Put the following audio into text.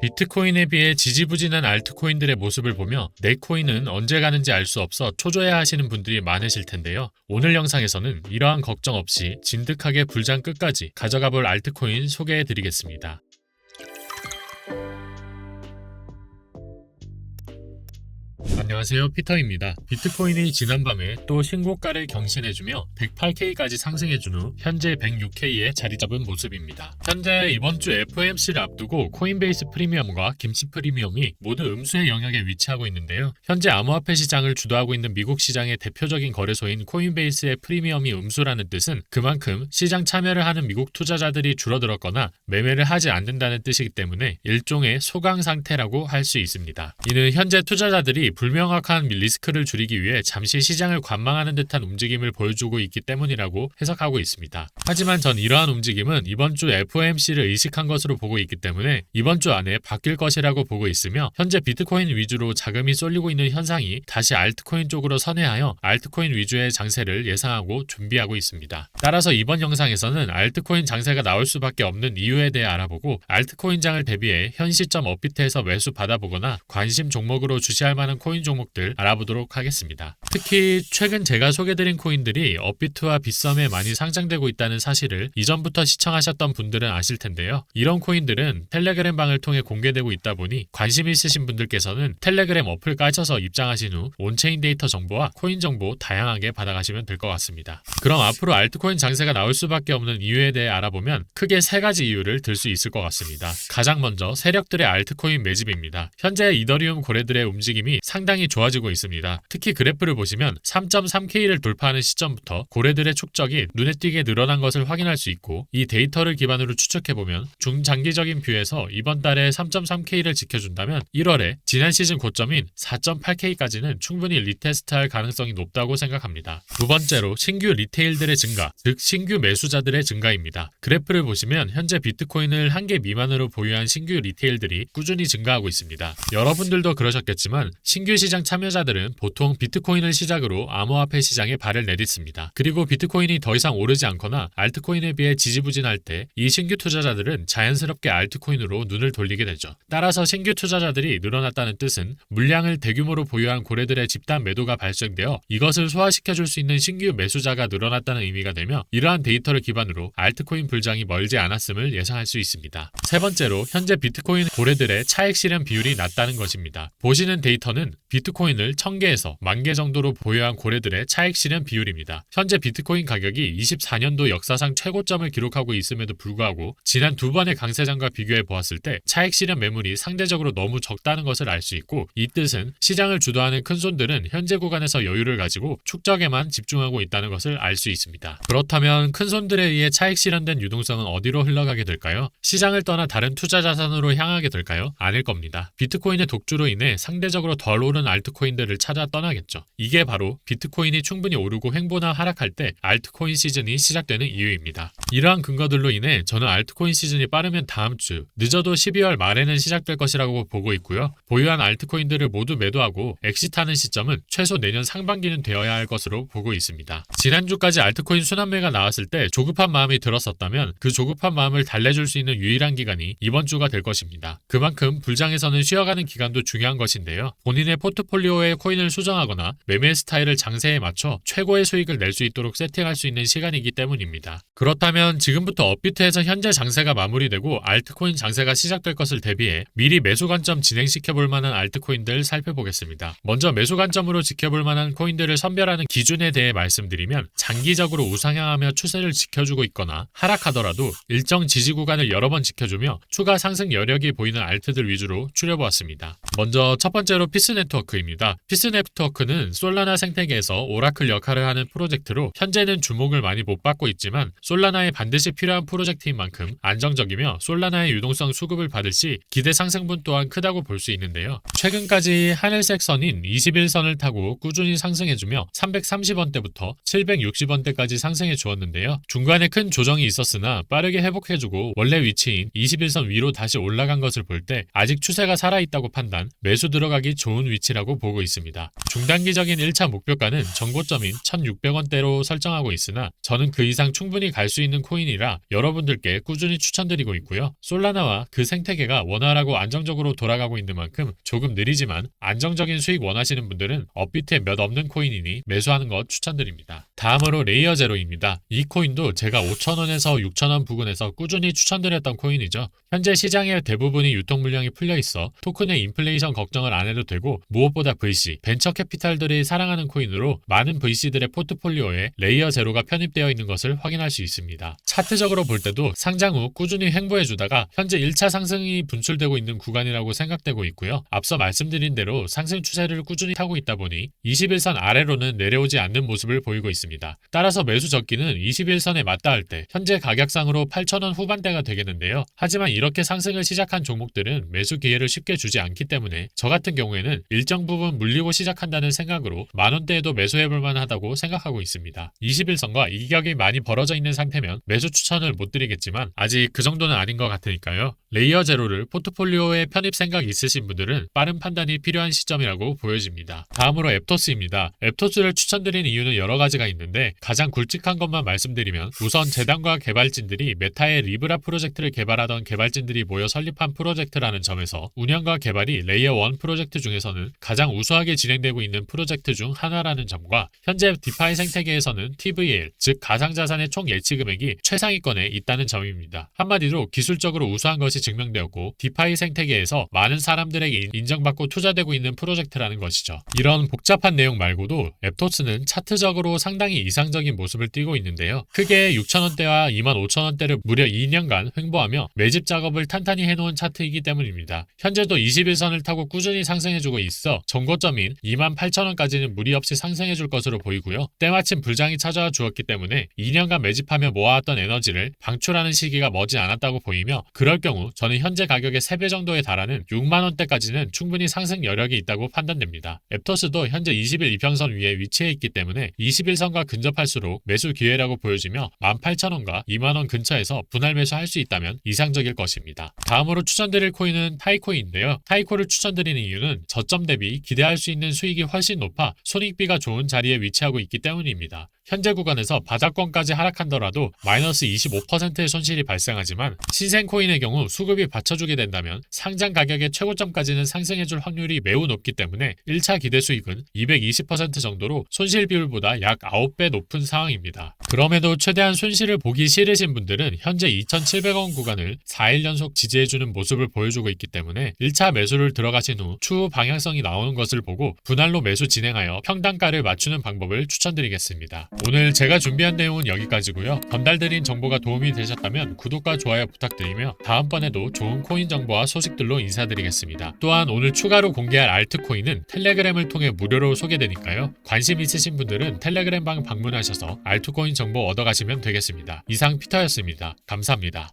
비트코인에 비해 지지부진한 알트코인들의 모습을 보며 내 코인은 언제 가는지 알 수 없어 초조해 하시는 분들이 많으실 텐데요. 오늘 영상에서는 이러한 걱정 없이 진득하게 불장 끝까지 가져가 볼 알트코인 소개해 드리겠습니다. 안녕하세요, 피터입니다. 비트코인이 지난밤에 또 신고가를 경신해주며 108K까지 상승해준 후 현재 106K에 자리 잡은 모습입니다. 현재 이번 주 FOMC를 앞두고 코인베이스 프리미엄과 김치 프리미엄이 모두 음수의 영역에 위치하고 있는데요. 현재 암호화폐 시장을 주도하고 있는 미국 시장의 대표적인 거래소인 코인베이스의 프리미엄이 음수라는 뜻은 그만큼 시장 참여를 하는 미국 투자자들이 줄어들었거나 매매를 하지 않는다는 뜻이기 때문에 일종의 소강 상태라고 할 수 있습니다. 이는 현재 투자자들이 불명확한 리스크를 줄이기 위해 잠시 시장을 관망하는 듯한 움직임을 보여주고 있기 때문이라고 해석하고 있습니다. 하지만 전 이러한 움직임은 이번 주 FOMC를 의식한 것으로 보고 있기 때문에 이번 주 안에 바뀔 것이라고 보고 있으며 현재 비트코인 위주로 자금이 쏠리고 있는 현상이 다시 알트코인 쪽으로 선회하여 알트코인 위주의 장세를 예상하고 준비하고 있습니다. 따라서 이번 영상에서는 알트코인 장세가 나올 수밖에 없는 이유에 대해 알아보고 알트코인장을 대비해 현 시점 업비트에서 매수 받아보거나 관심 종목으로 주시할 만한 코인 종목들 알아보도록 하겠습니다. 특히 최근 제가 소개드린 코인들이 업비트와 빗썸에 많이 상장되고 있다는 사실을 이전부터 시청하셨던 분들은 아실 텐데요. 이런 코인들은 텔레그램 방을 통해 공개되고 있다 보니 관심 있으신 분들께서는 텔레그램 어플 까셔서 입장하신 후 온체인 데이터 정보와 코인 정보 다양하게 받아가시면 될 것 같습니다. 그럼 앞으로 알트코인 장세가 나올 수밖에 없는 이유에 대해 알아보면 크게 세 가지 이유를 들 수 있을 것 같습니다. 가장 먼저 세력들의 알트코인 매집입니다. 현재 이더리움 고래들의 움직임이 상당히 좋아지고 있습니다. 특히 그래프를 보시면 3.3K를 돌파하는 시점부터 고래들의 축적이 눈에 띄게 늘어난 것을 확인할 수 있고 이 데이터를 기반으로 추측해보면 중장기적인 뷰에서 이번 달에 3.3K를 지켜준다면 1월에 지난 시즌 고점인 4.8K까지는 충분히 리테스트할 가능성이 높다고 생각합니다. 두 번째로 신규 리테일들의 증가, 즉 신규 매수자들의 증가입니다. 그래프를 보시면 현재 비트코인을 1개 미만으로 보유한 신규 리테일들이 꾸준히 증가하고 있습니다. 여러분들도 그러셨겠지만 신규 시장 참여자들은 보통 비트코인을 시작으로 암호화폐 시장에 발을 내딛습니다. 그리고 비트코인이 더 이상 오르지 않거나 알트코인에 비해 지지부진할 때 이 신규 투자자들은 자연스럽게 알트코인으로 눈을 돌리게 되죠. 따라서 신규 투자자들이 늘어났다는 뜻은 물량을 대규모로 보유한 고래들의 집단 매도가 발생되어 이것을 소화시켜줄 수 있는 신규 매수자가 늘어났다는 의미가 되며 이러한 데이터를 기반으로 알트코인 불장이 멀지 않았음을 예상할 수 있습니다. 세 번째로 현재 비트코인 고래들의 차익 실현 비율이 낮다는 것입니다. 보시는 데이터는 비트코인을 1000개에서 10,000개 정도로 보유한 고래들의 차익 실현 비율입니다. 현재 비트코인 가격이 24년도 역사상 최고점을 기록하고 있음에도 불구하고 지난 두 번의 강세장과 비교해 보았을 때 차익 실현 매물이 상대적으로 너무 적다는 것을 알 수 있고 이 뜻은 시장을 주도하는 큰손들은 현재 구간에서 여유를 가지고 축적에만 집중하고 있다는 것을 알 수 있습니다. 그렇다면 큰손들에 의해 차익 실현된 유동성은 어디로 흘러가게 될까요? 시장을 떠나 다른 투자 자산으로 향하게 될까요? 아닐 겁니다. 비트코인의 독주로 인해 상대적으로 덜 오른 알트코인들을 찾아 떠나겠죠. 이게 바로 비트코인이 충분히 오르고 횡보나 하락할 때 알트코인 시즌이 시작되는 이유입니다. 이러한 근거들로 인해 저는 알트코인 시즌이 빠르면 다음 주, 늦어도 12월 말에는 시작될 것이라고 보고 있고요. 보유한 알트코인들을 모두 매도하고 엑시트하는 시점은 최소 내년 상반기는 되어야 할 것으로 보고 있습니다. 지난주까지 알트코인 순환매가 나왔을 때 조급한 마음이 들었었다면 그 조급한 마음을 달래줄 수 있는 유일한 기간이 이번 주가 될 것입니다. 그만큼 불장에서는 쉬어가는 기간도 중요한 것인데요. 본인의 포트폴리오에 코인을 수정하거나 매매 스타일을 장세에 맞춰 최고의 수익을 낼 수 있도록 세팅할 수 있는 시간이기 때문입니다. 그렇다면 지금부터 업비트에서 현재 장세가 마무리되고 알트코인 장세가 시작될 것을 대비해 미리 매수 관점 진행시켜볼 만한 알트코인들 살펴보겠습니다. 먼저 매수 관점으로 지켜볼 만한 코인들을 선별하는 기준에 대해 말씀드리면 장기적으로 우상향하며 추세를 지켜주고 있거나 하락하더라도 일정 지지 구간을 여러 번 지켜주며 추가 상승 여력이 보이는 알트들 위주로 추려보았습니다. 먼저 첫 번째로 피스네트워크입니다. 피스네트워크는 솔라나 생태계에서 오라클 역할을 하는 프로젝트로 현재는 주목을 많이 못 받고 있지만 솔라나에 반드시 필요한 프로젝트인 만큼 안정적이며 솔라나의 유동성 수급을 받을 시 기대 상승분 또한 크다고 볼 수 있는데요. 최근까지 하늘색 선인 21선을 타고 꾸준히 상승해주며 330원대부터 760원대까지 상승해 주었는데요. 중간에 큰 조정이 있었으나 빠르게 회복해주고 원래 위치인 21선 위로 다시 올라간 것을 볼 때 아직 추세가 살아있다고 판단, 매수 들어가기 좋은 위치 가치라고 보고 있습니다. 중단기적인 1차 목표가는 정고점인 1,600원대로 설정하고 있으나 저는 그 이상 충분히 갈 수 있는 코인이라 여러분들께 꾸준히 추천드리고 있고요. 솔라나와 그 생태계가 원활하고 안정적으로 돌아가고 있는 만큼 조금 느리지만 안정적인 수익 원하시는 분들은 업비트에 몇 없는 코인이니 매수하는 것 추천드립니다. 다음으로 레이어 제로입니다. 이 코인도 제가 5,000원에서 6,000원 부근에서 꾸준히 추천드렸던 코인이죠. 현재 시장의 대부분이 유통 물량이 풀려 있어 토큰의 인플레이션 걱정을 안 해도 되고 무엇보다 VC, 벤처 캐피탈들이 사랑하는 코인으로 많은 VC들의 포트폴리오에 레이어 제로가 편입되어 있는 것을 확인할 수 있습니다. 차트적으로 볼 때도 상장 후 꾸준히 횡보해주다가 현재 1차 상승이 분출되고 있는 구간이라고 생각되고 있고요. 앞서 말씀드린 대로 상승 추세를 꾸준히 타고 있다 보니 21선 아래로는 내려오지 않는 모습을 보이고 있습니다. 따라서 매수 적기는 21선에 맞닿을 때 현재 가격상으로 8,000원 후반대가 되겠는데요. 하지만 이렇게 상승을 시작한 종목들은 매수 기회를 쉽게 주지 않기 때문에 저 같은 경우에는 일정 부분 물리고 시작한다는 생각으로 만원대에도 매수해볼 만하다고 생각하고 있습니다. 21선과 이격이 많이 벌어져 있는 상태면 매수 추천을 못 드리겠지만 아직 그 정도는 아닌 것 같으니까요. 레이어 제로를 포트폴리오에 편입 생각 있으신 분들은 빠른 판단이 필요한 시점이라고 보여집니다. 다음으로 앱토스입니다. 앱토스를 추천드린 이유는 여러 가지가 있는데 가장 굵직한 것만 말씀드리면 우선 재단과 개발진들이 메타의 리브라 프로젝트를 개발하던 개발진들이 모여 설립한 프로젝트라는 점에서 운영과 개발이 레이어 1 프로젝트 중에서는 가장 우수하게 진행되고 있는 프로젝트 중 하나라는 점과 현재 디파이 생태계에서는 TVL, 즉 가상자산의 총 예치 금액이 최상위권에 있다는 점입니다. 한마디로 기술적으로 우수한 것이 증명되었고 디파이 생태계에서 많은 사람들에게 인정받고 투자되고 있는 프로젝트라는 것이죠. 이런 복잡한 내용 말고도 앱토스는 차트적으로 상당히 이상적인 모습을 띠고 있는데요. 크게 6,000원대와 25,000원대를 무려 2년간 횡보하며 매집 작업을 탄탄히 해놓은 차트이기 때문입니다. 현재도 21선을 타고 꾸준히 상승해주고 있어 정고점인 28,000원까지는 무리 없이 상승해줄 것으로 보이고요. 때마침 불장이 찾아와 주었기 때문에 2년간 매집하며 모아왔던 에너지를 방출하는 시기가 머지 않았다고 보이며 그럴 경우 저는 현재 가격의 3배 정도에 달하는 6만원대까지는 충분히 상승 여력이 있다고 판단됩니다. 앱토스도 현재 20일 이평선 위에 위치해 있기 때문에 21선과 근접할수록 매수 기회라고 보여지며 18,000원과 2만원 근처에서 분할 매수할 수 있다면 이상적일 것입니다. 다음으로 추천드릴 코인은 타이코인인데요. 타이코를 추천드리는 이유는 저점 대비 기대할 수 있는 수익이 훨씬 높아 손익비가 좋은 자리에 위치하고 있기 때문입니다. 현재 구간에서 바닥권까지 하락한더라도 마이너스 25%의 손실이 발생하지만 신생 코인의 경우 수급이 받쳐주게 된다면 상장 가격의 최고점까지는 상승해줄 확률이 매우 높기 때문에 1차 기대 수익은 220% 정도로 손실 비율보다 약 9배 높은 상황입니다. 그럼에도 최대한 손실을 보기 싫으신 분들은 현재 2,700원 구간을 4일 연속 지지해주는 모습을 보여주고 있기 때문에 1차 매수를 들어가신 후 추후 방향성이 나오는 것을 보고 분할로 매수 진행하여 평단가를 맞추는 방법을 추천드리겠습니다. 오늘 제가 준비한 내용은 여기까지고요. 전달드린 정보가 도움이 되셨다면 구독과 좋아요 부탁드리며 다음번에도 좋은 코인 정보와 소식들로 인사드리겠습니다. 또한 오늘 추가로 공개할 알트코인은 텔레그램을 통해 무료로 소개되니까요. 관심 있으신 분들은 텔레그램 방 방문하셔서 알트코인 정보 얻어가시면 되겠습니다. 이상 피터였습니다. 감사합니다.